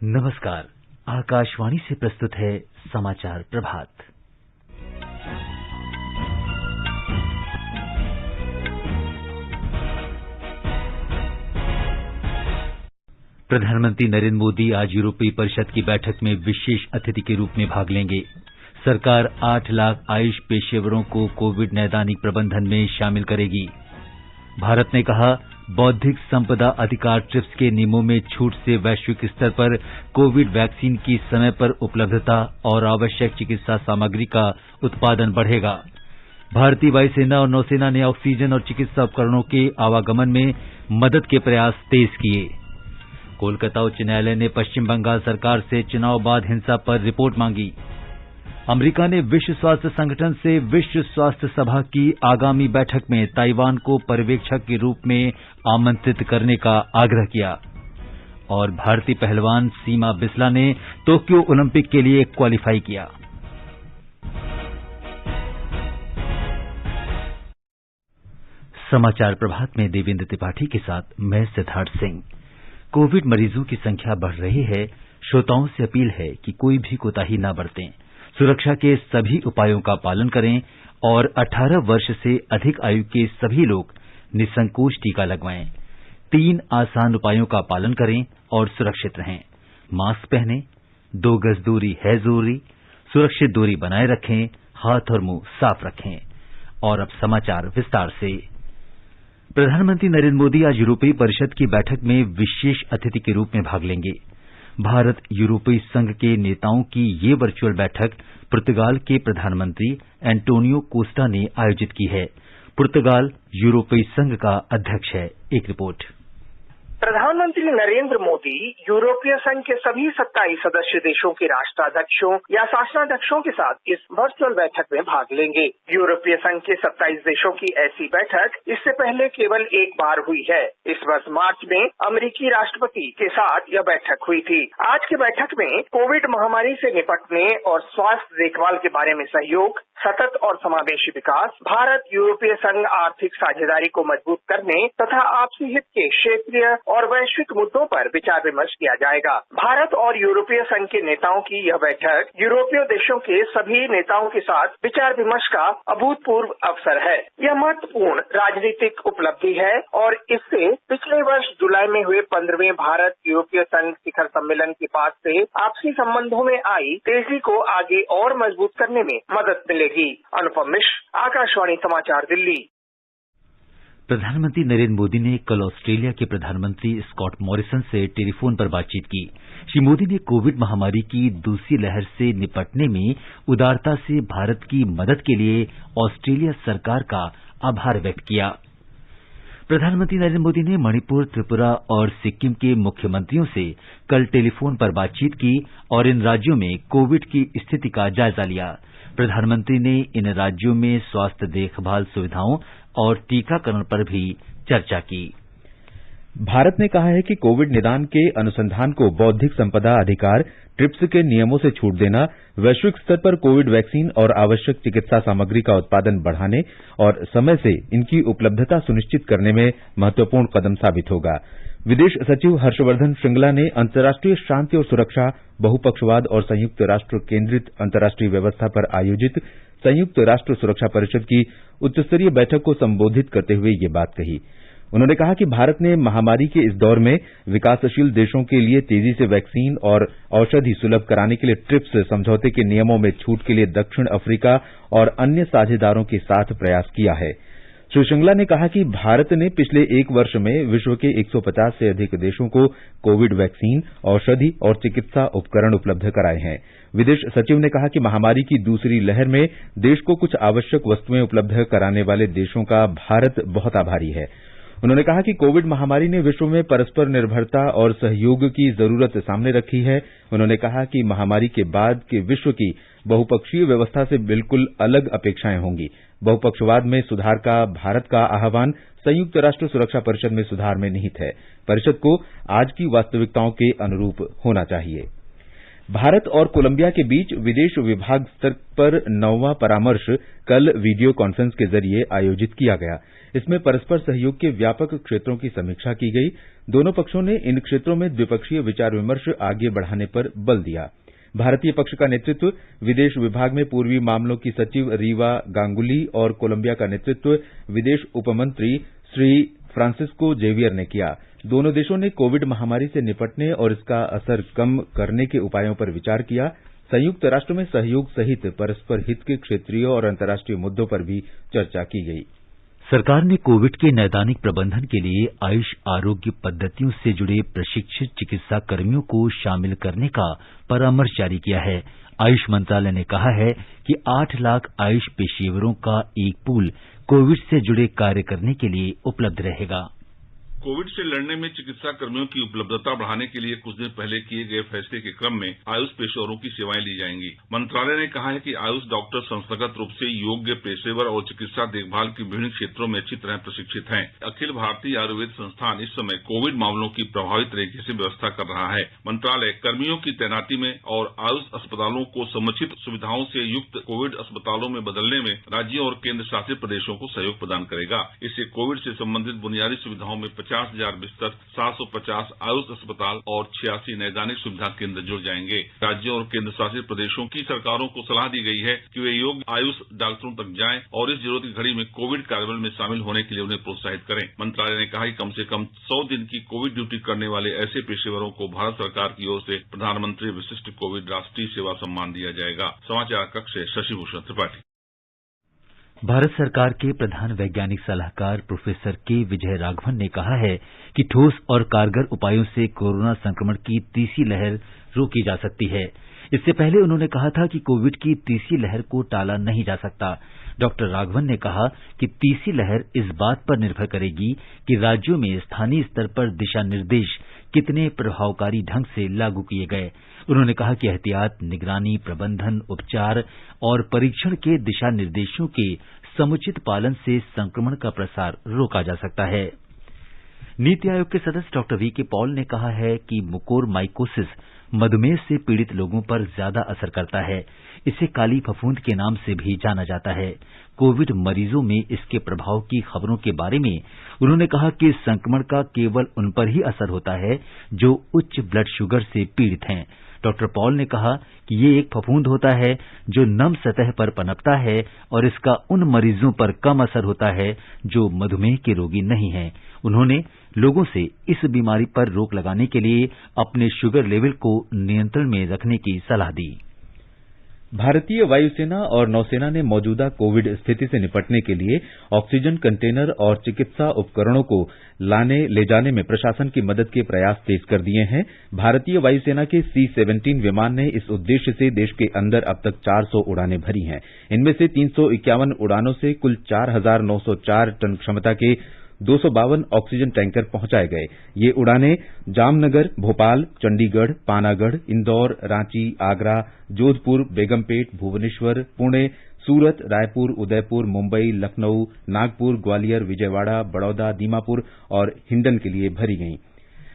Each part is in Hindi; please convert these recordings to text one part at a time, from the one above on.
नमस्कार। आकाशवाणी से प्रस्तुत है समाचार प्रभात। प्रधानमंत्री नरेंद्र मोदी आज यूरोपीय परिषद की बैठक में विशेष अतिथि के रूप में भाग लेंगे। सरकार 8 लाख आयुष पेशेवरों को कोविड नैदानिक प्रबंधन में शामिल करेगी। भारत ने कहा, बौद्धिक संपदा अधिकार ट्रिप्स के नियमों में छूट से वैश्विक स्तर पर कोविड वैक्सीन की समय पर उपलब्धता और आवश्यक चिकित्सा सामग्री का उत्पादन बढ़ेगा। भारतीय वायुसेना और नौसेना ने ऑक्सीजन और चिकित्सा उपकरणों के आवागमन में मदद के प्रयास तेज किए। कोलकाता उच्च न्यायालय ने पश्चिम बंगाल सरकार से चुनाव बाद हिंसा पर रिपोर्ट मांगी। अमेरिका ने विश्व स्वास्थ्य संगठन से विश्व स्वास्थ्य सभा की आगामी बैठक में ताइवान को पर्यवेक्षक के रूप में आमंत्रित करने का आग्रह किया। और भारतीय पहलवान सीमा बिस्ला ने टोक्यो ओलंपिक के लिए क्वालिफाई किया। समाचार प्रभात में देवेंद्र त्रिपाठी के साथ मैं सिद्धार्थ सिंह। कोविड मरीजों की संख्या बढ़ रही है। श्रोताओं से अपील है कि कोई भी कोताही न बरतें, सुरक्षा के सभी उपायों का पालन करें और 18 वर्ष से अधिक आयु के सभी लोग निसंकोच टीका लगवाएं। 3 आसान उपायों का पालन करें और सुरक्षित रहें। मास्क पहनें, 2 गज दूरी है जरूरी, सुरक्षित दूरी बनाए रखें, हाथ और मुंह साफ रखें। और अब समाचार विस्तार से। प्रधानमंत्री नरेंद्र मोदी आज यूरोपीय परिषद की बैठक में विशेष अतिथि के रूप में भाग लेंगे। भारत यूरोपीय संघ के नेताओं की ये वर्चुअल बैठक पुर्तगाल के प्रधानमंत्री एंटोनियो कोस्टा ने आयोजित की है। पुर्तगाल यूरोपीय संघ का अध्यक्ष है। एक रिपोर्ट। प्रधानमंत्री नरेंद्र मोदी यूरोपीय संघ के सभी 27 सदस्य देशों के राष्ट्राध्यक्षों या शासनाध्यक्षों के साथ इस वर्चुअल बैठक में भाग लेंगे। यूरोपीय संघ के 27 देशों की ऐसी बैठक इससे पहले केवल एक बार हुई है। इस वर्ष मार्च में अमेरिकी राष्ट्रपति के साथ यह बैठक हुई थी। आज की बैठक में कोविड महामारी से निपटने और स्वास्थ्य देखभाल के बारे में सहयोग, सतत और समावेशी विकास, भारत यूरोपीय संघ आर्थिक साझेदारी को मजबूत करने तथा आपसी हित के क्षेत्रीय और वैश्विक मुद्दों पर विचार विमर्श किया जाएगा। भारत और यूरोपीय संघ के नेताओं की यह बैठक यूरोपीय देशों के सभी नेताओं के साथ विचार विमर्श का अभूतपूर्व अवसर है। यह महत्वपूर्ण राजनीतिक उपलब्धि है और इससे पिछले वर्ष जुलाई में हुए 15वें भारत यूरोपीय संघ शिखर सम्मेलन के बाद से आपसी संबंधों में आई तेजी को आगे और मजबूत करने में मदद मिलेगी। अनुपम मिश्र, आकाशवाणी समाचार, दिल्ली। प्रधानमंत्री नरेंद्र मोदी ने कल ऑस्ट्रेलिया के प्रधानमंत्री स्कॉट मॉरिसन से टेलीफोन पर बातचीत की। श्री मोदी ने कोविड महामारी की दूसरी लहर से निपटने में उदारता से भारत की मदद के लिए ऑस्ट्रेलिया सरकार का आभार व्यक्त किया। प्रधानमंत्री नरेंद्र मोदी ने मणिपुर, त्रिपुरा और सिक्किम के मुख्यमंत्रियों से कल टेलीफोन पर बातचीत की और इन राज्यों में कोविड की स्थिति का जायजा लिया। प्रधानमंत्री ने इन राज्यों में स्वास्थ्य देखभाल सुविधाओं और टीकाकरण पर भी चर्चा की। भारत ने कहा है कि कोविड निदान के अनुसंधान को बौद्धिक संपदा अधिकार ट्रिप्स के नियमों से छूट देना वैश्विक स्तर पर कोविड वैक्सीन और आवश्यक चिकित्सा सामग्री का उत्पादन बढ़ाने और समय से इनकी उपलब्धता सुनिश्चित करने में महत्वपूर्ण कदम साबित होगा। विदेश सचिव हर्षवर्धन श्रृंगला ने अंतर्राष्ट्रीय शांति और सुरक्षा, बहुपक्षवाद और संयुक्त राष्ट्र केंद्रित अंतर्राष्ट्रीय व्यवस्था पर आयोजित संयुक्त राष्ट्र सुरक्षा परिषद की उच्चस्तरीय बैठक को संबोधित करते हुए ये बात कही। उन्होंने कहा कि भारत ने महामारी के इस दौर में विकासशील देशों के लिए तेजी से वैक्सीन और औषधि सुलभ कराने के लिए ट्रिप्स समझौते के नियमों में छूट के लिए दक्षिण अफ्रीका और अन्य साझेदारों के साथ प्रयास किया है। श्री श्रृंगला ने कहा कि भारत ने पिछले एक वर्ष में विश्व के 150 से अधिक देशों को कोविड वैक्सीन, औषधि और चिकित्सा उपकरण उपलब्ध कराए हैं। विदेश सचिव ने कहा कि महामारी की दूसरी लहर में देश को कुछ आवश्यक वस्तुएं उपलब्ध कराने वाले देशों का भारत बहुत आभारी है। उन्होंने कहा कि कोविड महामारी ने विश्व में परस्पर निर्भरता और सहयोग की जरूरत सामने रखी है। उन्होंने कहा कि महामारी के बाद के विश्व की बहुपक्षीय व्यवस्था से बिल्कुल अलग अपेक्षाएं होंगी। बहुपक्षवाद में सुधार का भारत का आह्वान संयुक्त राष्ट्र सुरक्षा परिषद में सुधार में निहित है। परिषद को आज की वास्तविकताओं के अनुरूप होना चाहिए। भारत और कोलंबिया के बीच विदेश विभाग स्तर पर 9वां परामर्श कल वीडियो कॉन्फ्रेंस के जरिए आयोजित किया गया। इसमें परस्पर सहयोग के व्यापक क्षेत्रों की समीक्षा की गई। दोनों पक्षों ने इन क्षेत्रों में द्विपक्षीय विचार विमर्श आगे बढ़ाने पर बल दिया। भारतीय पक्ष का नेतृत्व विदेश विभाग में पूर्वी मामलों की सचिव रीवा गांगुली और कोलंबिया का नेतृत्व विदेश उपमंत्री श्री फ्रांसिस्को जेवियर ने किया। दोनों देशों ने कोविड महामारी से निपटने और इसका असर कम करने के उपायों पर विचार किया। संयुक्त राष्ट्र में सहयोग सहित परस्पर हित के क्षेत्रीय और अंतर्राष्ट्रीय मुद्दों पर भी चर्चा की गई। सरकार ने कोविड के नैदानिक प्रबंधन के लिए आयुष आरोग्य पद्धतियों से जुड़े प्रशिक्षित चिकित्सा कर्मियों को शामिल करने का परामर्श जारी किया है। आयुष मंत्रालय ने कहा है कि 8 लाख आयुष पेशेवरों का एक पूल कोविड से जुड़े कार्य करने के लिए उपलब्ध रहेगा। कोविड से लड़ने में चिकित्सा कर्मियों की उपलब्धता बढ़ाने के लिए कुछ दिन पहले किए गए फैसले के क्रम में आयुष पेशेवरों की सेवाएं ली जाएंगी। मंत्रालय ने कहा है कि आयुष डॉक्टर संस्थागत रूप से योग्य पेशेवर और चिकित्सा देखभाल के विभिन्न क्षेत्रों में अच्छी तरह प्रशिक्षित हैं। अखिल भारतीय आयुर्वेद संस्थान इस समय कोविड मामलों की प्रभावी तरीके से व्यवस्था कर रहा है। मंत्रालय कर्मियों की तैनाती में और आयुष अस्पतालों को समुचित सुविधाओं से युक्त कोविड अस्पतालों में बदलने में राज्यों और केंद्र शासित प्रदेशों को सहयोग प्रदान करेगा। इससे कोविड से संबंधित बुनियादी सुविधाओं में 50,000 बिस्तर, 750 आयुष अस्पताल और 86 नैदानिक सुविधा केंद्र जुड़ जाएंगे। राज्यों और केंद्र शासित प्रदेशों की सरकारों को सलाह दी गई है कि वे योग्य आयुष डॉक्टरों तक जाएं और इस जरूरत की घड़ी में कोविड कार्यबल में शामिल होने के लिए उन्हें प्रोत्साहित करें। मंत्रालय ने कहा कि कम से कम 100 दिन की कोविड ड्यूटी करने वाले ऐसे पेशेवरों को भारत सरकार की ओर से प्रधानमंत्री विशिष्ट कोविड राष्ट्रीय सेवा सम्मान दिया जाएगा। समाचार कक्ष से शशिभूषण त्रिपाठी। भारत सरकार के प्रधान वैज्ञानिक सलाहकार प्रोफेसर के विजय राघवन ने कहा है कि ठोस और कारगर उपायों से कोरोना संक्रमण की तीसरी लहर रोकी जा सकती है। इससे पहले उन्होंने कहा था कि कोविड की तीसरी लहर को टाला नहीं जा सकता। डॉक्टर राघवन ने कहा कि तीसरी लहर इस बात पर निर्भर करेगी कि राज्यों में स्थानीय स्तर पर दिशा निर्देश कितने प्रभावकारी ढंग से लागू किए गए। उन्होंने कहा कि एहतियात, निगरानी, प्रबंधन, उपचार और परीक्षण के दिशा निर्देशों के समुचित पालन से संक्रमण का प्रसार रोका जा सकता है। नीति आयोग के सदस्य डॉक्टर वी के पॉल ने कहा है कि मुकोरमाइकोसिस मधुमेह से पीड़ित लोगों पर ज्यादा असर करता है। इसे काली फफूंद के नाम से भी जाना जाता है। कोविड मरीजों में इसके प्रभाव की खबरों के बारे में उन्होंने कहा कि संक्रमण का केवल उन पर ही असर होता है जो उच्च ब्लड शुगर से पीड़ित हैं। डॉक्टर पॉल ने कहा कि ये एक फफूंद होता है जो नम सतह पर पनपता है और इसका उन मरीजों पर कम असर होता है जो मधुमेह के रोगी नहीं हैं। उन्होंने लोगों से इस बीमारी पर रोक लगाने के लिए अपने शुगर लेवल को नियंत्रण में रखने की सलाह दी। भारतीय वायुसेना और नौसेना ने मौजूदा कोविड स्थिति से निपटने के लिए ऑक्सीजन कंटेनर और चिकित्सा उपकरणों को लाने ले जाने में प्रशासन की मदद के प्रयास तेज कर दिए हैं। भारतीय वायुसेना के C-17 विमान ने इस उद्देश्य से देश के अंदर अब तक 400 उड़ानें भरी हैं। इनमें से 351 उड़ानों से कुल 4,904 टन क्षमता के 252 ऑक्सीजन टैंकर पहुंचाए गए। ये उड़ानें जामनगर, भोपाल, चंडीगढ़, पानागढ़, इंदौर, रांची, आगरा, जोधपुर, बेगमपेट, भुवनेश्वर, पुणे, सूरत, रायपुर, उदयपुर, मुंबई, लखनऊ, नागपुर, ग्वालियर, विजयवाड़ा, बड़ौदा, दीमापुर और हिंडन के लिए भरी गईं।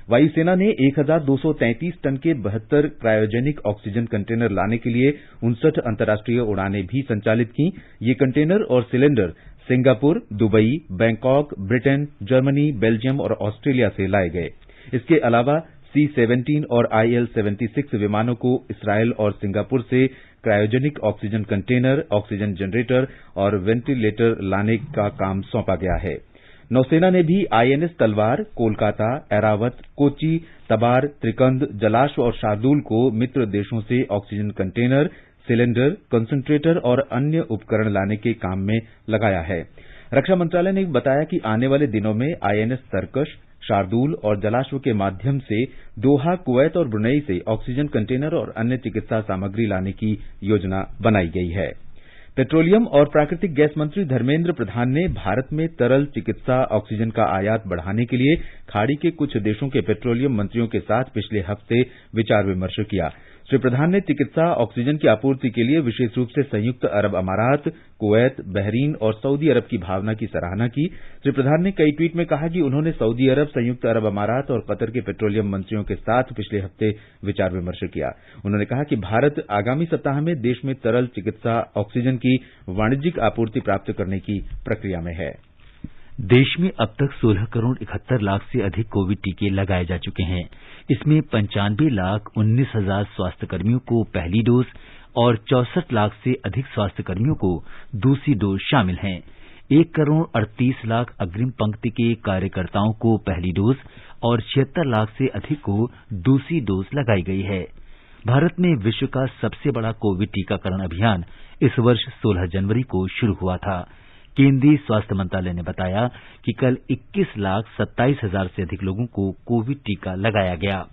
वायुसेना ने 1,233 टन के 72 क्रायोजेनिक ऑक्सीजन कंटेनर लाने के लिए 59 अंतर्राष्ट्रीय उड़ानें भी संचालित की। ये कंटेनर और cylinder Singapore, Dubai, Bangkok, Britain, Germany, Belgium और ऑस्ट्रेलिया से लाए गए। इसके अलावा C-17 और IL-76 विमानों को इसराइल और सिंगापुर से cryogenic oxygen container, oxygen generator और वेंटिलेटर लाने का काम सौंपा गया है। नौसेना ने भी INS तलवार, कोलकाता, एरावत, कोच्चि, तबार, त्रिकंद, जलाश्व और शार्दुल को मित्र देशों से ऑक्सीजन कंटेनर, सिलेंडर, कंसंट्रेटर और अन्य उपकरण लाने के काम में लगाया है। रक्षा मंत्रालय ने बताया कि आने वाले दिनों में INS तरकश, शार्दुल और जलाश्व के माध्यम से दोहा, कुवैत और ब्रुनेई से ऑक्सीजन कंटेनर और अन्य चिकित्सा सामग्री लाने की योजना बनाई गई है। पेट्रोलियम और प्राकृतिक गैस मंत्री धर्मेंद्र प्रधान ने भारत में तरल चिकित्सा ऑक्सीजन का आयात बढ़ाने के लिए खाड़ी के कुछ देशों के पेट्रोलियम मंत्रियों के साथ पिछले हफ्ते विचार विमर्श किया। श्री प्रधान ने चिकित्सा ऑक्सीजन की आपूर्ति के लिए विशेष रूप से संयुक्त अरब अमारात, कुवैत, बहरीन और सऊदी अरब की भावना की सराहना की। श्री प्रधान ने कई ट्वीट में कहा कि उन्होंने सऊदी अरब, संयुक्त अरब अमारात और कतर के पेट्रोलियम मंत्रियों के साथ पिछले हफ्ते विचार विमर्श किया। उन्होंने कहा कि भारत आगामी सप्ताह में देश में तरल चिकित्सा ऑक्सीजन की वाणिज्यिक आपूर्ति प्राप्त करने की प्रक्रिया में है। देश में अब तक 16 करोड़ 71 लाख से अधिक कोविड टीके लगाए जा चुके हैं। इसमें 95,19,000 स्वास्थ्यकर्मियों को पहली डोज और 64 लाख से अधिक स्वास्थ्यकर्मियों को दूसरी डोज शामिल हैं। 1 करोड़ 38 लाख अग्रिम पंक्ति के कार्यकर्ताओं को पहली डोज और 76 लाख से अधिक को दूसरी डोज लगाई गई है। भारत में विश्व का सबसे बड़ा कोविड टीकाकरण अभियान इस वर्ष 16 जनवरी को शुरू हुआ था। केंद्रीय स्वास्थ्य मंत्रालय ने बताया कि कल 21,27,000 से अधिक लोगों को कोविड टीका लगाया गया।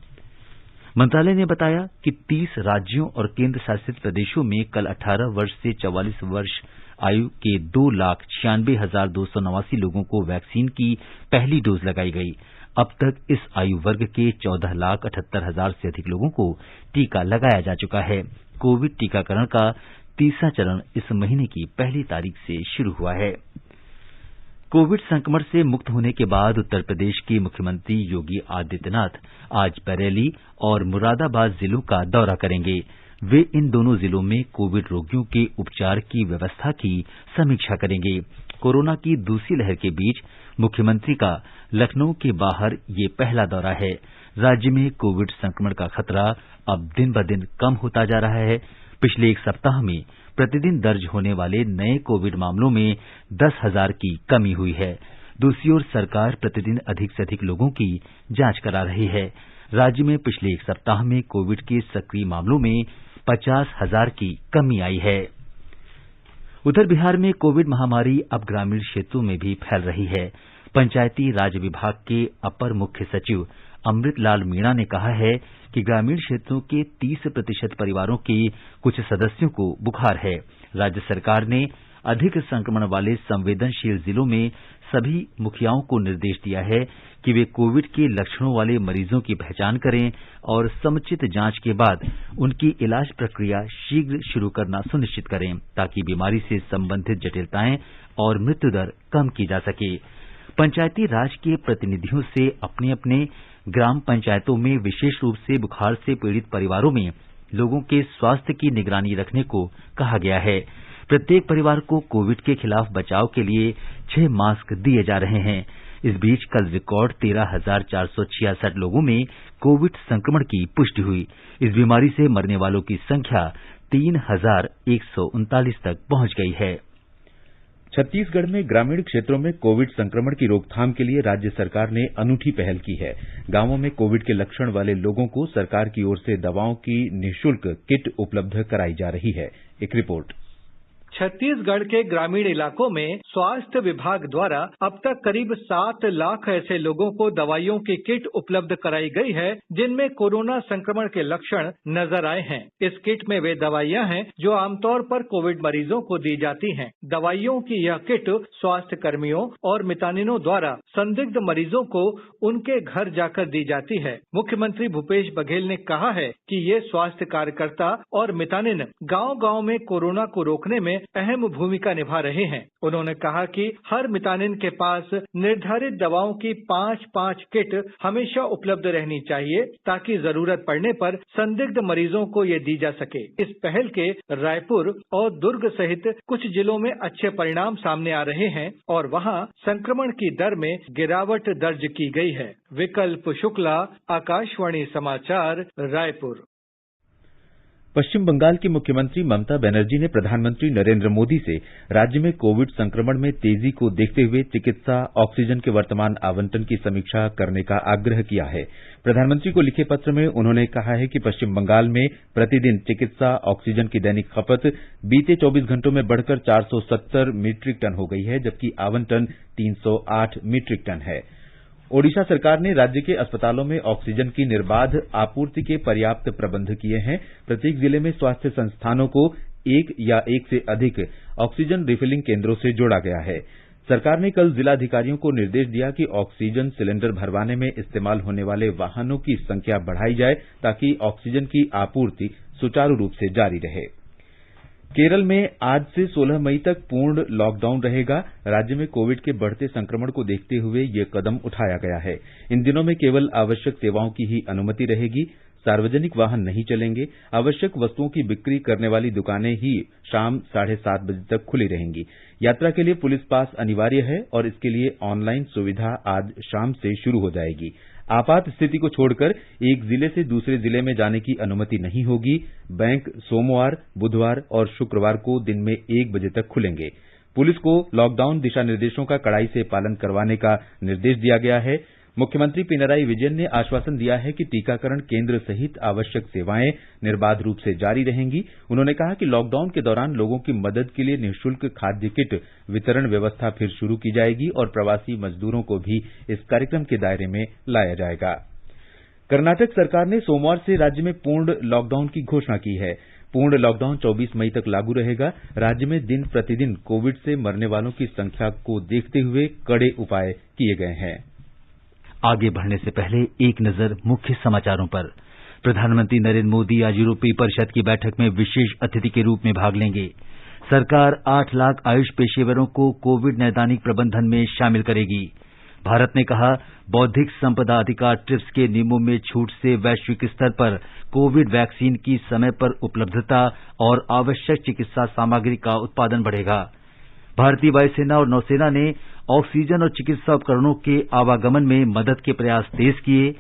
मंत्रालय ने बताया कि 30 राज्यों और केंद्र शासित प्रदेशों में कल 18 वर्ष से 44 वर्ष आयु के 2,96,289 लोगों को वैक्सीन की पहली डोज लगाई गई। अब तक इस आयु वर्ग के 14,78,000 से अधिक लोगों को टीका लगाया जा चुका है। कोविड टीकाकरण का तीसरा चरण इस महीने की पहली तारीख से शुरू हुआ है। कोविड संक्रमण से मुक्त होने के बाद उत्तर प्रदेश के मुख्यमंत्री योगी आदित्यनाथ आज बरेली और मुरादाबाद जिलों का दौरा करेंगे। वे इन दोनों जिलों में कोविड रोगियों के उपचार की व्यवस्था की समीक्षा करेंगे। कोरोना की दूसरी लहर के बीच मुख्यमंत्री का लखनऊ के बाहर ये पहला दौरा है। राज्य में कोविड संक्रमण का खतरा अब दिन ब दिन कम होता जा रहा है। पिछले एक सप्ताह में प्रतिदिन दर्ज होने वाले नए कोविड मामलों में 10,000 की कमी हुई है। दूसरी ओर सरकार प्रतिदिन अधिक से अधिक लोगों की जांच करा रही है। राज्य में पिछले एक सप्ताह में कोविड के सक्रिय मामलों में 50,000 की कमी आई है। उधर बिहार में कोविड महामारी अब ग्रामीण क्षेत्रों में भी फैल रही है। पंचायती राज विभाग के अपर मुख्य सचिव अमृतलाल मीणा ने कहा है कि ग्रामीण क्षेत्रों के 30% परिवारों के कुछ सदस्यों को बुखार है। राज्य सरकार ने अधिक संक्रमण वाले संवेदनशील जिलों में सभी मुखियाओं को निर्देश दिया है कि वे कोविड के लक्षणों वाले मरीजों की पहचान करें और समुचित जांच के बाद उनकी इलाज प्रक्रिया शीघ्र शुरू करना सुनिश्चित करें, ताकि बीमारी से संबंधित जटिलताएं और मृत्यु दर कम की जा सके। पंचायती राज के प्रतिनिधियों से अपने अपने ग्राम पंचायतों में विशेष रूप से बुखार से पीड़ित परिवारों में लोगों के स्वास्थ्य की निगरानी रखने को कहा गया है। प्रत्येक परिवार को कोविड के खिलाफ बचाव के लिए 6 मास्क दिए जा रहे हैं। इस बीच कल रिकॉर्ड 13,466 लोगों में कोविड संक्रमण की पुष्टि हुई। इस बीमारी से मरने वालों की संख्या 3,139 तक पहुंच गई है। छत्तीसगढ़ में ग्रामीण क्षेत्रों में कोविड संक्रमण की रोकथाम के लिए राज्य सरकार ने अनूठी पहल की है। गांवों में कोविड के लक्षण वाले लोगों को सरकार की ओर से दवाओं की निःशुल्क किट उपलब्ध कराई जा रही है। एक रिपोर्ट। छत्तीसगढ़ के ग्रामीण इलाकों में स्वास्थ्य विभाग द्वारा अब तक करीब 7 लाख ऐसे लोगों को दवाइयों की किट उपलब्ध कराई गई है, जिनमें कोरोना संक्रमण के लक्षण नजर आए हैं। इस किट में वे दवाइयां हैं जो आमतौर पर कोविड मरीजों को दी जाती हैं। दवाइयों की यह किट स्वास्थ्य कर्मियों और मितानिनों द्वारा संदिग्ध मरीजों को उनके घर जाकर दी जाती है। मुख्यमंत्री भूपेश बघेल ने कहा है कि ये स्वास्थ्य कार्यकर्ता और मितानिन गांव-गांव में कोरोना को रोकने में अहम भूमिका निभा रहे हैं। उन्होंने कहा कि हर मितानिन के पास निर्धारित दवाओं की 5-5 किट हमेशा उपलब्ध रहनी चाहिए, ताकि जरूरत पड़ने पर संदिग्ध मरीजों को ये दी जा सके। इस पहल के रायपुर और दुर्ग सहित कुछ जिलों में अच्छे परिणाम सामने आ रहे हैं और वहां संक्रमण की दर में गिरावट दर्ज की गई है। विकल्प शुक्ला, आकाशवाणी समाचार, रायपुर। पश्चिम बंगाल की मुख्यमंत्री ममता बनर्जी ने प्रधानमंत्री नरेंद्र मोदी से राज्य में कोविड संक्रमण में तेजी को देखते हुए चिकित्सा ऑक्सीजन के वर्तमान आवंटन की समीक्षा करने का आग्रह किया है। प्रधानमंत्री को लिखे पत्र में उन्होंने कहा है कि पश्चिम बंगाल में प्रतिदिन चिकित्सा ऑक्सीजन की दैनिक खपत बीते 24 घंटों में बढ़कर 470 मीट्रिक टन हो गई है, जबकि आवंटन 308 मीट्रिक टन है। ओडिशा सरकार ने राज्य के अस्पतालों में ऑक्सीजन की निर्बाध आपूर्ति के पर्याप्त प्रबंध किए हैं। प्रत्येक जिले में स्वास्थ्य संस्थानों को एक या एक से अधिक ऑक्सीजन रिफिलिंग केंद्रों से जोड़ा गया है। सरकार ने कल जिलाधिकारियों को निर्देश दिया कि ऑक्सीजन सिलेंडर भरवाने में इस्तेमाल होने वाले वाहनों की संख्या बढ़ाई जाए, ताकि ऑक्सीजन की आपूर्ति सुचारू रूप से जारी रहे। केरल में आज से 16 मई तक पूर्ण लॉकडाउन रहेगा। राज्य में कोविड के बढ़ते संक्रमण को देखते हुए ये कदम उठाया गया है। इन दिनों में केवल आवश्यक सेवाओं की ही अनुमति रहेगी। सार्वजनिक वाहन नहीं चलेंगे। आवश्यक वस्तुओं की बिक्री करने वाली दुकानें ही शाम 7:30 बजे तक खुली रहेंगी। यात्रा के लिए पुलिस पास अनिवार्य है और इसके लिए ऑनलाइन सुविधा आज शाम से शुरू हो जाएगी। आपात स्थिति को छोड़कर एक जिले से दूसरे जिले में जाने की अनुमति नहीं होगी। बैंक सोमवार, बुधवार और शुक्रवार को दिन में 1 बजे तक खुलेंगे। पुलिस को लॉकडाउन दिशा निर्देशों का कड़ाई से पालन करवाने का निर्देश दिया गया है। मुख्यमंत्री पिनराई विजयन ने आश्वासन दिया है कि टीकाकरण केंद्र सहित आवश्यक सेवाएं निर्बाध रूप से जारी रहेंगी। उन्होंने कहा कि लॉकडाउन के दौरान लोगों की मदद के लिए निःशुल्क खाद्य किट वितरण व्यवस्था फिर शुरू की जाएगी और प्रवासी मजदूरों को भी इस कार्यक्रम के दायरे में लाया जाएगा। कर्नाटक सरकार ने सोमवार से राज्य में पूर्ण लॉकडाउन की घोषणा की है। पूर्ण लॉकडाउन 24 मई तक लागू रहेगा। राज्य में दिन प्रतिदिन कोविड से मरने वालों की संख्या को देखते हुए कड़े उपाय किए गए हैं। आगे बढ़ने से पहले एक नजर मुख्य समाचारों पर। प्रधानमंत्री नरेंद्र मोदी आज यूरोपीय परिषद की बैठक में विशेष अतिथि के रूप में भाग लेंगे। सरकार 8 लाख आयुष पेशेवरों को कोविड नैदानिक प्रबंधन में शामिल करेगी। भारत ने कहा, बौद्धिक संपदा अधिकार ट्रिप्स के नियमों में छूट से वैश्विक स्तर पर कोविड वैक्सीन की समय पर उपलब्धता और आवश्यक चिकित्सा सामग्री का उत्पादन बढ़ेगा। भारतीय वायुसेना और नौसेना ने ऑक्सीजन और चिकित्सा उपकरणों के आवागमन में मदद के प्रयास तेज किए।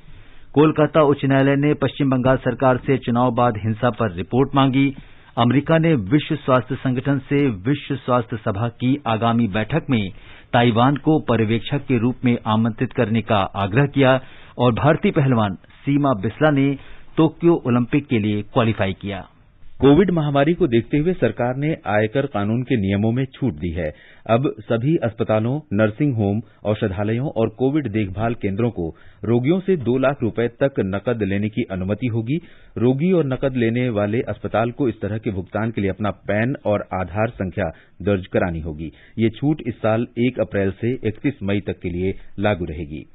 कोलकाता उच्च न्यायालय ने पश्चिम बंगाल सरकार से चुनाव बाद हिंसा पर रिपोर्ट मांगी। अमेरिका ने विश्व स्वास्थ्य संगठन से विश्व स्वास्थ्य सभा की आगामी बैठक में ताइवान को पर्यवेक्षक के रूप में आमंत्रित करने का आग्रह किया और भारतीय पहलवान सीमा बिस्ला ने टोक्यो ओलंपिक के लिए क्वालीफाई किया। कोविड महामारी को देखते हुए सरकार ने आयकर कानून के नियमों में छूट दी है। अब सभी अस्पतालों, नर्सिंग होम, औषधालयों और कोविड देखभाल केंद्रों को रोगियों से 2 लाख रुपए तक नकद लेने की अनुमति होगी। रोगी और नकद लेने वाले अस्पताल को इस तरह के भुगतान के लिए अपना पैन और आधार संख्या दर्ज करानी होगी। ये छूट इस साल 1 अप्रैल से 31 मई तक के लिए लागू रहेगी।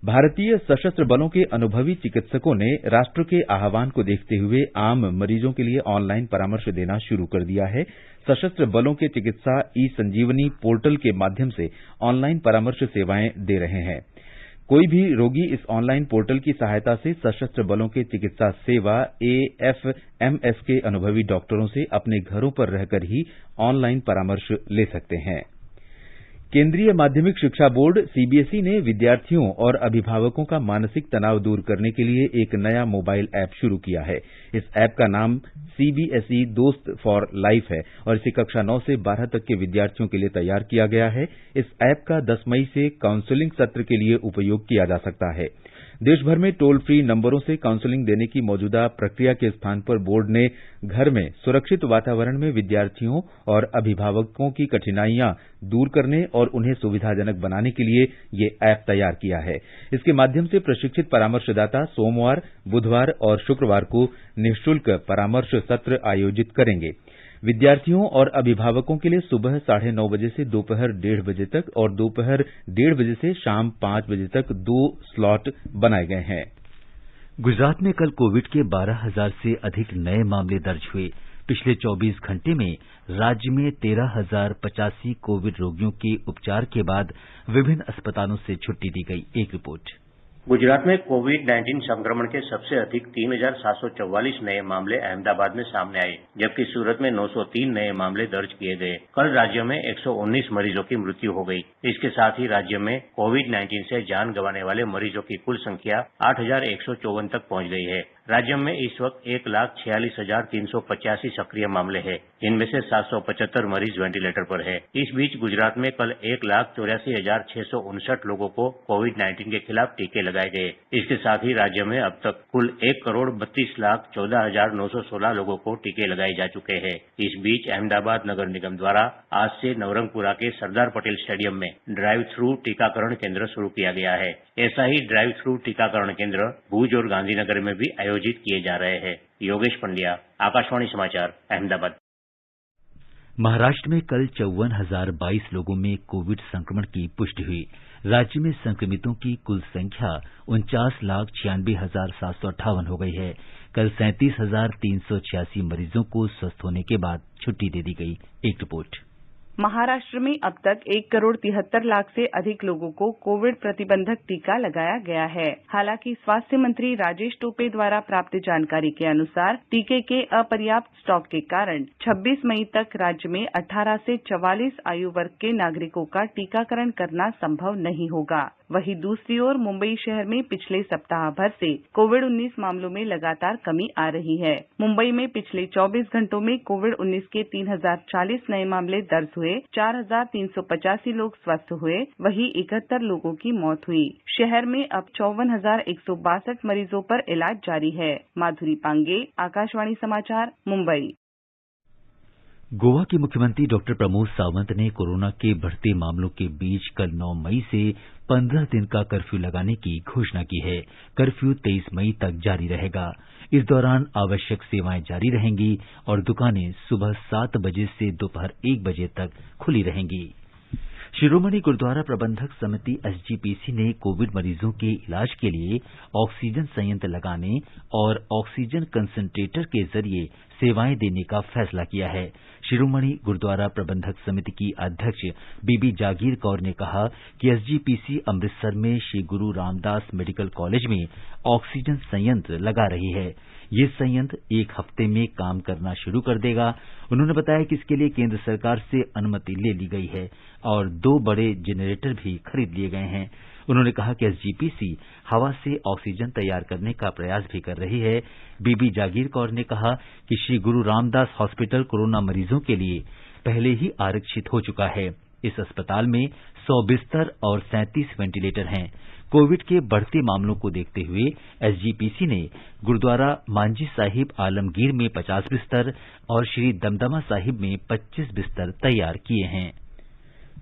भारतीय सशस्त्र बलों के अनुभवी चिकित्सकों ने राष्ट्र के आह्वान को देखते हुए आम मरीजों के लिए ऑनलाइन परामर्श देना शुरू कर दिया है। सशस्त्र बलों के चिकित्सा ई-संजीवनी पोर्टल के माध्यम से ऑनलाइन परामर्श सेवाएं दे रहे हैं। कोई भी रोगी इस ऑनलाइन पोर्टल की सहायता से सशस्त्र बलों के चिकित्सा सेवा AFMS के अनुभवी डॉक्टरों से अपने घरों पर रहकर ही ऑनलाइन परामर्श ले सकते हैं। केंद्रीय माध्यमिक शिक्षा बोर्ड CBSE ने विद्यार्थियों और अभिभावकों का मानसिक तनाव दूर करने के लिए एक नया मोबाइल ऐप शुरू किया है। इस ऐप का नाम CBSE दोस्त फॉर लाइफ है और इसे कक्षा 9 से 12 तक के विद्यार्थियों के लिए तैयार किया गया है। इस ऐप का 10 मई से काउंसलिंग सत्र के लिए उपयोग किया जा सकता है। देश भर में टोल फ्री नंबरों से काउंसलिंग देने की मौजूदा प्रक्रिया के स्थान पर बोर्ड ने घर में सुरक्षित वातावरण में विद्यार्थियों और अभिभावकों की कठिनाइयां दूर करने और उन्हें सुविधाजनक बनाने के लिए ये ऐप तैयार किया है। इसके माध्यम से प्रशिक्षित परामर्शदाता सोमवार, बुधवार और शुक्रवार को निःशुल्क परामर्श सत्र आयोजित करेंगे। विद्यार्थियों और अभिभावकों के लिए सुबह 9:30 बजे से दोपहर 1:30 बजे तक और दोपहर 1:30 बजे से शाम 5 बजे तक 2 स्लॉट बनाए गए हैं। गुजरात में कल कोविड के 12,000 से अधिक नए मामले दर्ज हुए। पिछले 24 घंटे में राज्य में 13,085 कोविड रोगियों के उपचार के बाद विभिन्न अस्पतालों से छुट्टी दी गई। एक रिपोर्ट। गुजरात में कोविड-19 संक्रमण के सबसे अधिक 3,744 नए मामले अहमदाबाद में सामने आए, जबकि सूरत में 903 नए मामले दर्ज किए गए। कल राज्य में 119 मरीजों की मृत्यु हो गई। इसके साथ ही राज्य में कोविड-19 से जान गंवाने वाले मरीजों की कुल संख्या 8,154 तक पहुंच गई है। राज्य में इस वक्त 1,46,385 सक्रिय मामले हैं, जिनमें से 775 मरीज वेंटिलेटर पर है। इस बीच गुजरात में कल 1,84,659 लोगों को कोविड-19 के खिलाफ टीके लगाए गए। इसके साथ ही राज्य में अब तक कुल 1,32,14,916 लोगों को टीके लगाए जा चुके हैं। इस बीच अहमदाबाद नगर निगम द्वारा आज से नवरंगपुरा के सरदार पटेल स्टेडियम में ड्राइव थ्रू टीकाकरण केंद्र शुरू किया गया है। ऐसा ही ड्राइव थ्रू टीकाकरण केंद्र भुज और गांधीनगर में भी आयोजित किए जा रहे हैं। योगेश पंड्या, आकाशवाणी समाचार, अहमदाबाद। महाराष्ट्र में कल 54,022 लोगों में कोविड संक्रमण की पुष्टि हुई। राज्य में संक्रमितों की कुल संख्या 49,96,758 हो गई है। कल 37,386 मरीजों को स्वस्थ होने के बाद छुट्टी दे दी गई। एक रिपोर्ट। महाराष्ट्र में अब तक 1,73,00,000 से अधिक लोगों को कोविड प्रतिबंधक टीका लगाया गया है। हालांकि स्वास्थ्य मंत्री राजेश टोपे द्वारा प्राप्त जानकारी के अनुसार टीके के अपर्याप्त स्टॉक के कारण 26 मई तक राज्य में 18 से 44 आयु वर्ग के नागरिकों का टीकाकरण करना संभव नहीं होगा। वहीं दूसरी ओर मुंबई शहर में पिछले सप्ताह भर से कोविड-19 मामलों में लगातार कमी आ रही है। मुंबई में पिछले 24 घंटों में कोविड-19 के 3,040 नए मामले दर्ज हुए, 4,385 लोग स्वस्थ हुए, वहीं 71 लोगों की मौत हुई। शहर में अब 54,162 मरीजों पर इलाज जारी है। माधुरी पांगे, आकाशवाणी समाचार, मुंबई। गोवा के मुख्यमंत्री डॉक्टर प्रमोद सावंत ने कोरोना के बढ़ते मामलों के बीच कल 9 मई से 15 दिन का कर्फ्यू लगाने की घोषणा की है। कर्फ्यू 23 मई तक जारी रहेगा। इस दौरान आवश्यक सेवाएं जारी रहेंगी और दुकानें सुबह 7 बजे से दोपहर 1 बजे तक खुली रहेंगी। शिरोमणि गुरुद्वारा प्रबंधक समिति एसजीपीसी ने कोविड मरीजों के इलाज के लिए ऑक्सीजन संयंत्र लगाने और ऑक्सीजन कंसंट्रेटर के जरिए सेवाएं देने का फैसला किया है। शिरोमणि गुरुद्वारा प्रबंधक समिति की अध्यक्ष बीबी जागीर कौर ने कहा कि एसजीपीसी अमृतसर में श्री गुरु रामदास मेडिकल कॉलेज में ऑक्सीजन संयंत्र लगा रही है। ये संयंत्र 1 हफ्ते में काम करना शुरू कर देगा। उन्होंने बताया कि इसके लिए केंद्र सरकार से अनुमति ले ली गई है और 2 बड़े जेनरेटर भी खरीद लिए गए हैं। उन्होंने कहा कि एसजीपीसी हवा से ऑक्सीजन तैयार करने का प्रयास भी कर रही है। बीबी जागीर कौर ने कहा कि श्री गुरु रामदास हॉस्पिटल कोरोना मरीजों के लिए पहले ही आरक्षित हो चुका है। इस अस्पताल में 100 बिस्तर और 37 वेंटिलेटर हैं। कोविड के बढ़ते मामलों को देखते हुए एसजीपीसी ने गुरुद्वारा मांझी साहिब आलमगीर में 50 बिस्तर और श्री दमदमा साहिब में 25 बिस्तर तैयार किए हैं।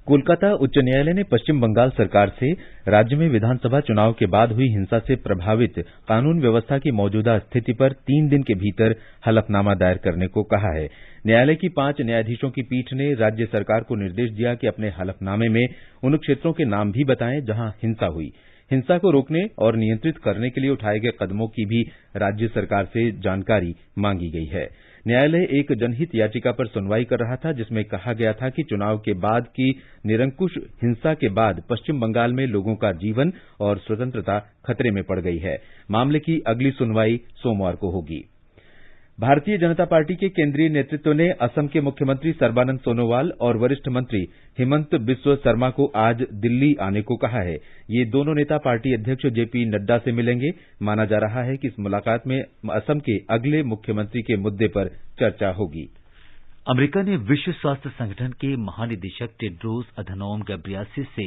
कोलकाता उच्च न्यायालय ने पश्चिम बंगाल सरकार से राज्य में विधानसभा चुनाव के बाद हुई हिंसा से प्रभावित कानून व्यवस्था की मौजूदा स्थिति पर 3 दिन के भीतर हलफनामा दायर करने को कहा है। न्यायालय की 5 न्यायाधीशों की पीठ ने राज्य सरकार को निर्देश दिया कि अपने हलफनामे में उन क्षेत्रों के नाम भी बताएं जहां हिंसा हुई। हिंसा को रोकने और नियंत्रित करने के लिए उठाए गए कदमों की भी राज्य सरकार से जानकारी मांगी गई है। न्यायालय एक जनहित याचिका पर सुनवाई कर रहा था जिसमें कहा गया था कि चुनाव के बाद की निरंकुश हिंसा के बाद पश्चिम बंगाल में लोगों का जीवन और स्वतंत्रता खतरे में पड़ गई है। मामले की अगली सुनवाई सोमवार को होगी। भारतीय जनता पार्टी के केंद्रीय नेतृत्व ने असम के मुख्यमंत्री सर्बानंद सोनोवाल और वरिष्ठ मंत्री हिमंत बिस्व शर्मा को आज दिल्ली आने को कहा है। ये दोनों नेता पार्टी अध्यक्ष जेपी नड्डा से मिलेंगे। माना जा रहा है कि इस मुलाकात में असम के अगले मुख्यमंत्री के मुद्दे पर चर्चा होगी। अमेरिका ने विश्व स्वास्थ्य संगठन के महानिदेशक टेड्रोस अधनोम गैब्रियेसस से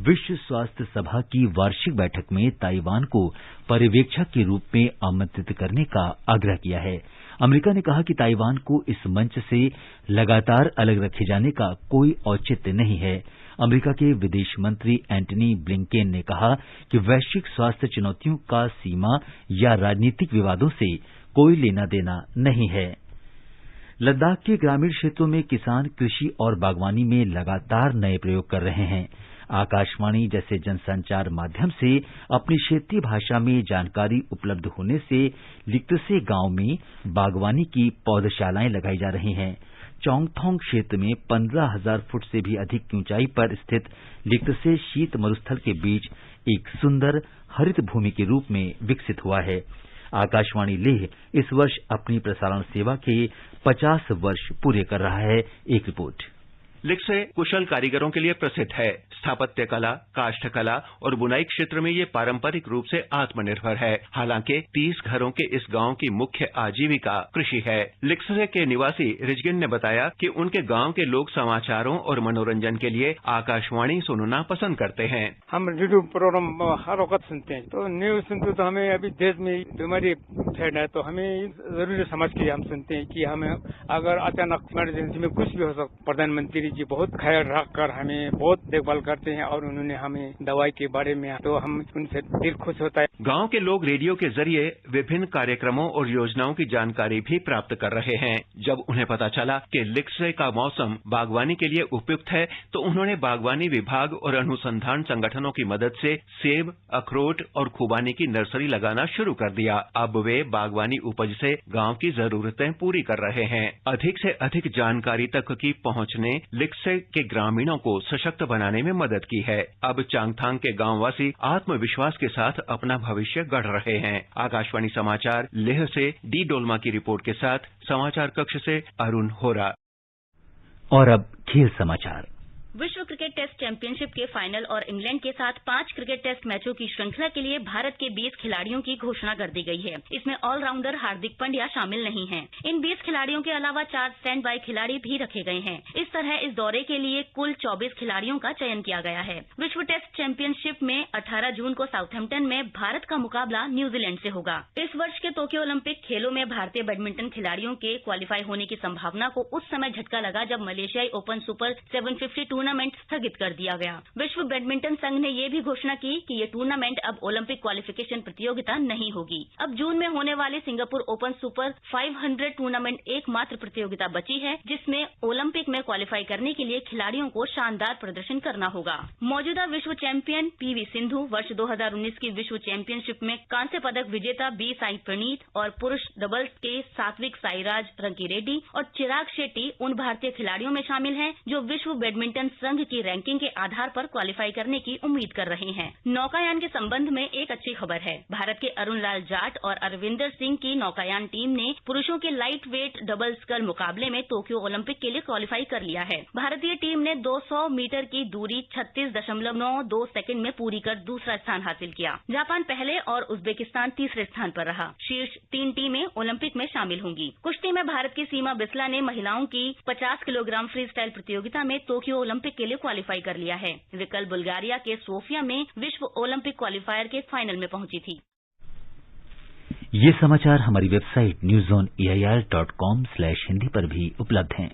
विश्व स्वास्थ्य सभा की वार्षिक बैठक में ताइवान को पर्यवेक्षक के रूप में आमंत्रित करने का आग्रह किया है। अमेरिका ने कहा कि ताइवान को इस मंच से लगातार अलग रखे जाने का कोई औचित्य नहीं है। अमेरिका के विदेश मंत्री एंटनी ब्लिंकेन ने कहा कि वैश्विक स्वास्थ्य चुनौतियों का सीमा या राजनीतिक विवादों से कोई लेना देना नहीं है। लद्दाख के ग्रामीण क्षेत्रों में किसान कृषि और बागवानी में लगातार नए प्रयोग कर रहे हैं। आकाशवाणी जैसे जनसंचार माध्यम से अपनी क्षेत्रीय भाषा में जानकारी उपलब्ध होने से लिक्टसे गांव में बागवानी की पौधशालाएं लगाई जा रही हैं। चोंगथोंग क्षेत्र में 15,000 फुट से भी अधिक की ऊंचाई पर स्थित लिक्टसे शीत मरुस्थल के बीच एक सुंदर हरित भूमि के रूप में विकसित हुआ है। आकाशवाणी लेह इस वर्ष अपनी प्रसारण सेवा के 50 वर्ष पूरे कर रहा है। एक रिपोर्ट। लिक्टसे कुशल कारीगरों के लिए प्रसिद्ध है। स्थापत्य कला, काष्ठ कला और बुनाई क्षेत्र में ये पारंपरिक रूप से आत्मनिर्भर है। हालांकि 30 घरों के इस गांव की मुख्य आजीविका कृषि है। लिक्टसे के निवासी रिजगिन ने बताया कि उनके गांव के लोग समाचारों और मनोरंजन के लिए आकाशवाणी सुनना पसंद करते हैं। हम रेडियो प्रोग्राम हर वक्त सुनते हैं, तो न्यूज सुनते तो हमें अभी देश में बीमारी फैल है तो हमें जरूरी समझ के हम सुनते हैं कि हमें अगर अचानक इमरजेंसी में कुछ भी हो सकता। प्रधानमंत्री जी बहुत ख्याल रखकर हमें बहुत देखभाल करते हैं और उन्होंने हमें दवाई के बारे में तो हम उनसे दिल खुश होता है। गांव के लोग रेडियो के जरिए विभिन्न कार्यक्रमों और योजनाओं की जानकारी भी प्राप्त कर रहे हैं। जब उन्हें पता चला कि लिक्टसे का मौसम बागवानी के लिए उपयुक्त है तो उन्होंने बागवानी विभाग और अनुसंधान संगठनों की मदद से सेब, अखरोट और खुबानी की नर्सरी लगाना शुरू कर दिया। अब वे बागवानी उपज से गांव की जरूरतें पूरी कर रहे हैं। अधिक से अधिक जानकारी तक की पहुंचने लिक्से के ग्रामीणों को सशक्त बनाने में मदद की है। अब चांगथांग के गांववासी आत्मविश्वास के साथ अपना भविष्य गढ़ रहे हैं। आकाशवाणी समाचार लेह से डी डोलमा की रिपोर्ट के साथ समाचार कक्ष से अरुण होरा। और अब खेल समाचार। विश्व क्रिकेट टेस्ट चैंपियनशिप के फाइनल और इंग्लैंड के साथ 5 क्रिकेट टेस्ट मैचों की श्रृंखला के लिए भारत के 20 खिलाड़ियों की घोषणा कर दी गई है। इसमें ऑलराउंडर हार्दिक पांड्या शामिल नहीं हैं। इन 20 खिलाड़ियों के अलावा 4 स्टैंड बाय खिलाड़ी भी रखे गए हैं। इस तरह इस दौरे के लिए कुल 24 खिलाड़ियों का चयन किया गया है। विश्व टेस्ट चैंपियनशिप में 18 जून को साउथहैम्पटन में भारत का मुकाबला न्यूजीलैंड से होगा। इस वर्ष के टोक्यो ओलंपिक खेलों में भारतीय बैडमिंटन खिलाड़ियों के क्वालीफाई होने की संभावना को उस समय झटका लगा जब मलेशियाई ओपन सुपर 750 टूर्नामेंट स्थगित कर दिया गया। विश्व बैडमिंटन संघ ने ये भी घोषणा की कि ये टूर्नामेंट अब ओलंपिक क्वालिफिकेशन प्रतियोगिता नहीं होगी। अब जून में होने वाली सिंगापुर ओपन सुपर 500 टूर्नामेंट एकमात्र प्रतियोगिता बची है जिसमें ओलंपिक में क्वालिफाई करने के लिए खिलाड़ियों को शानदार प्रदर्शन करना होगा। मौजूदा विश्व चैंपियन पीवी सिंधु वर्ष 2019 की विश्व चैंपियनशिप में कांस्य पदक विजेता बी साई प्रणीत और पुरुष डबल्स के सात्विक साईराज रंकीरेड्डी और चिराग शेट्टी उन भारतीय खिलाड़ियों में शामिल हैं जो विश्व बैडमिंटन संघ की रैंकिंग के आधार पर क्वालिफाई करने की उम्मीद कर रहे हैं। नौकायान के संबंध में एक अच्छी खबर है। भारत के अरुण लाल जाट और अरविंदर सिंह की नौकायान टीम ने पुरुषों के लाइट वेट डबल स्कल मुकाबले में टोक्यो ओलंपिक के लिए क्वालिफाई कर लिया है। भारतीय टीम ने 200 मीटर की दूरी 36.92 सेकंड में पूरी कर दूसरा स्थान हासिल किया। जापान पहले और उज्बेकिस्तान तीसरे स्थान पर रहा। शीर्ष 3 टीमें ओलंपिक में शामिल होंगी। कुश्ती में भारत की सीमा बिस्ला ने महिलाओं की 50 किलोग्राम फ्री स्टाइल प्रतियोगिता में टोक्यो ओलंपिक के लिए क्वालिफाई कर लिया है। वे कल बुल्गारिया के सोफिया में विश्व ओलंपिक क्वालिफायर के फाइनल में पहुंची थी। ये समाचार हमारी वेबसाइट newzoneair.com/hindi पर भी उपलब्ध हैं।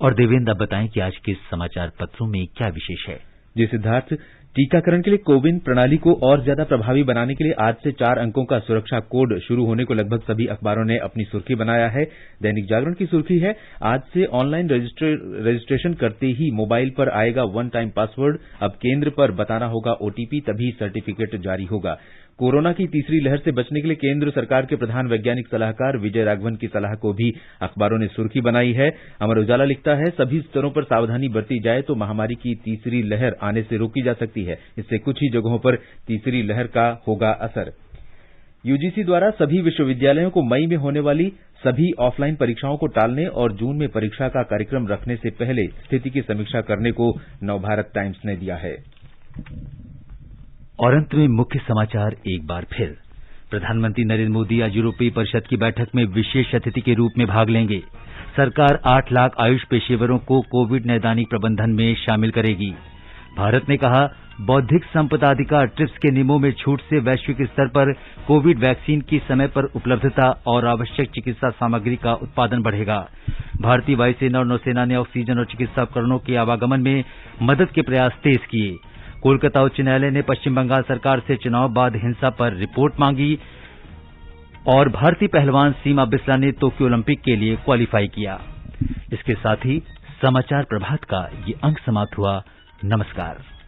और देवेंद्र, बताएं कि आज के समाचार पत्रों में क्या विशेष है। जी सिद्धार्थ, टीकाकरण के लिए कोविन प्रणाली को और ज्यादा प्रभावी बनाने के लिए आज से 4 अंकों का सुरक्षा कोड शुरू होने को लगभग सभी अखबारों ने अपनी सुर्खी बनाया है। दैनिक जागरण की सुर्खी है, आज से ऑनलाइन रजिस्ट्रेशन करते ही मोबाइल पर आएगा 1 टाइम पासवर्ड। अब केंद्र पर बताना होगा ओटीपी, तभी सर्टिफिकेट जारी होगा। कोरोना की तीसरी लहर से बचने के लिए केंद्र सरकार के प्रधान वैज्ञानिक सलाहकार विजय राघवन की सलाह को भी अखबारों ने सुर्खी बनाई है। अमर उजाला लिखता है, सभी स्तरों पर सावधानी बरती जाए तो महामारी की तीसरी लहर आने से रोकी जा सकती है। इससे कुछ ही जगहों पर तीसरी लहर का होगा असर। यूजीसी द्वारा सभी विश्वविद्यालयों को मई में होने वाली सभी ऑफलाइन परीक्षाओं को टालने और जून में परीक्षा का कार्यक्रम रखने से पहले स्थिति की समीक्षा करने को नवभारत टाइम्स ने दिया है। और अंत में मुख्य समाचार एक बार फिर। प्रधानमंत्री नरेंद्र मोदी आज यूरोपीय परिषद की बैठक में विशेष अतिथि के रूप में भाग लेंगे। सरकार 8 लाख आयुष पेशेवरों को कोविड नैदानिक प्रबंधन में शामिल करेगी। भारत ने कहा, बौद्धिक संपदा अधिकार ट्रिप्स के नियमों में छूट से वैश्विक स्तर पर कोविड वैक्सीन की समय पर उपलब्धता और आवश्यक चिकित्सा सामग्री का उत्पादन बढ़ेगा। भारतीय वायुसेना और नौसेना ने ऑक्सीजन और चिकित्सा उपकरणों के आवागमन में मदद के प्रयास तेज किए। कोलकाता उच्च न्यायालय ने पश्चिम बंगाल सरकार से चुनाव बाद हिंसा पर रिपोर्ट मांगी। और भारतीय पहलवान सीमा बिस्ला ने टोक्यो ओलंपिक के लिए क्वालिफाई किया। इसके साथ ही समाचार प्रभात का ये अंक समाप्त हुआ। नमस्कार।